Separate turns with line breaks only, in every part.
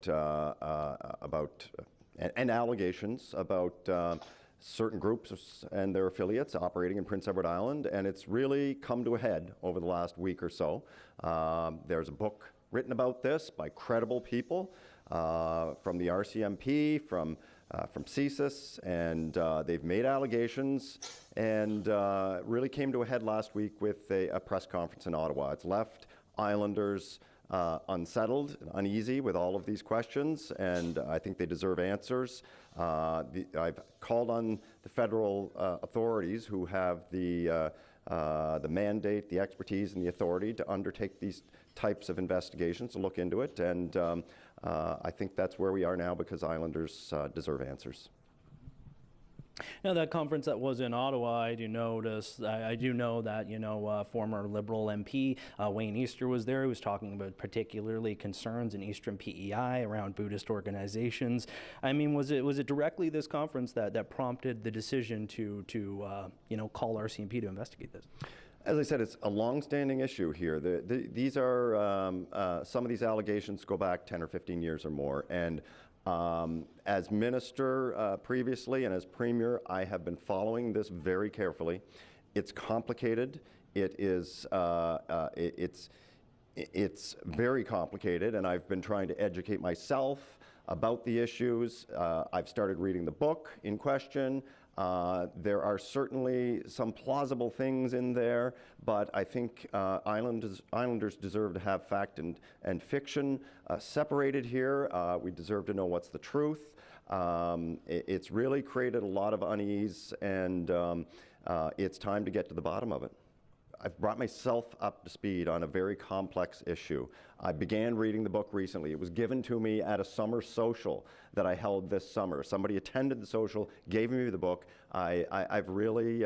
and allegations about certain groups and their affiliates operating in Prince Edward Island, and it's really come to a head over the last week or so. There's a book written about this by credible people from the RCMP, from CSIS, and they've made allegations, and really came to a head last week with a press conference in Ottawa. It's left Islanders unsettled and uneasy with all of these questions, and I think they deserve answers. I've called on the federal authorities who have the mandate, the expertise, and the authority to undertake these types of investigations, to look into it, and I think that's where we are now, because Islanders deserve answers.
Now, that conference that was in Ottawa, I do know that, former Liberal MP Wayne Easter was there. He was talking about particularly concerns in Eastern PEI around Buddhist organizations. I mean, was it directly this conference that prompted the decision to call RCMP to investigate this?
As I said, it's a long-standing issue here. These are some of these allegations go back 10 or 15 years or more, and as minister previously and as premier, I have been following this very carefully. It's complicated. It's very complicated, and I've been trying to educate myself about the issues. I've started reading the book in question. There are certainly some plausible things in there, but I think Islanders deserve to have fact and fiction separated here. We deserve to know what's the truth. It's really created a lot of unease, and it's time to get to the bottom of it. I've brought myself up to speed on a very complex issue. I began reading the book recently. It was given to me at a summer social that I held this summer. Somebody attended the social, gave me the book. I've really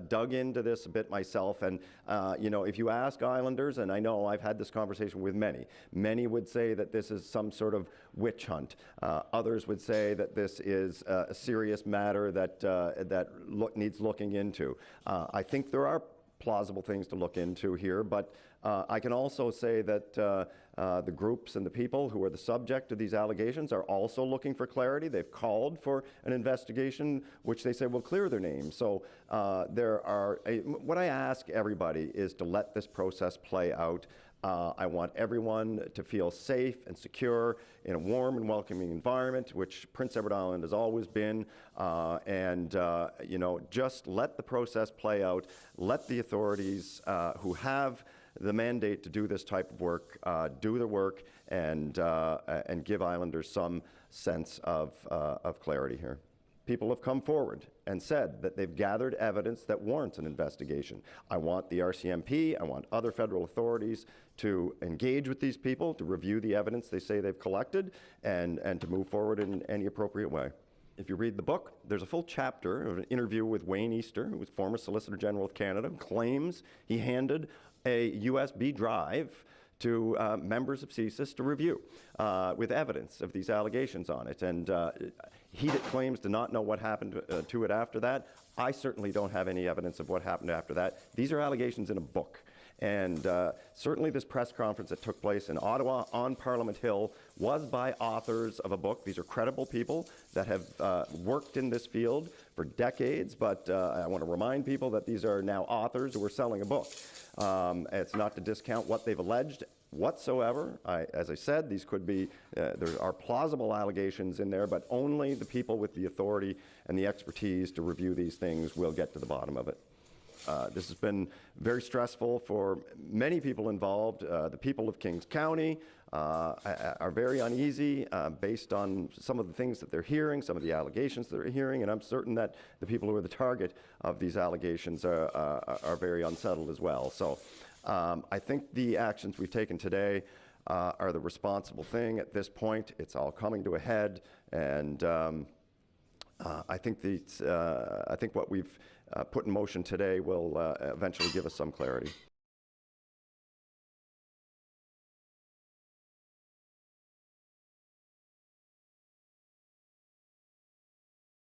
dug into this a bit myself, and if you ask Islanders, and I know I've had this conversation with many would say that this is some sort of witch hunt. Others would say that this is a serious matter that needs looking into. I think there are plausible things to look into here, but I can also say that the groups and the people who are the subject of these allegations are also looking for clarity. They've called for an investigation, which they say will clear their names. So what I ask everybody is to let this process play out. I want everyone to feel safe and secure in a warm and welcoming environment, which Prince Edward Island has always been. Just let the process play out. Let the authorities who have the mandate to do this type of work do the work, and give Islanders some sense of clarity here. People have come forward and said that they've gathered evidence that warrants an investigation. I want the RCMP, I want other federal authorities to engage with these people, to review the evidence they say they've collected, and to move forward in any appropriate way. If you read the book, there's a full chapter of an interview with Wayne Easter, who was former Solicitor General of Canada, who claims he handed a USB drive to members of CSIS to review with evidence of these allegations on it. And he claims to not know what happened to it after that. I certainly don't have any evidence of what happened after that. These are allegations in a book. And certainly this press conference that took place in Ottawa on Parliament Hill was by authors of a book. These are credible people that have worked in this field for decades, but I want to remind people that these are now authors who are selling a book. It's not to discount what they've alleged whatsoever. As I said, these could be, there are plausible allegations in there, but only the people with the authority and the expertise to review these things will get to the bottom of it. This has been very stressful for many people involved. The people of Kings County are very uneasy based on some of the things that they're hearing, some of the allegations that they're hearing, and I'm certain that the people who are the target of these allegations are very unsettled as well. So I think the actions we've taken today are the responsible thing at this point. It's all coming to a head, and I think what we've put in motion today will eventually give us some clarity.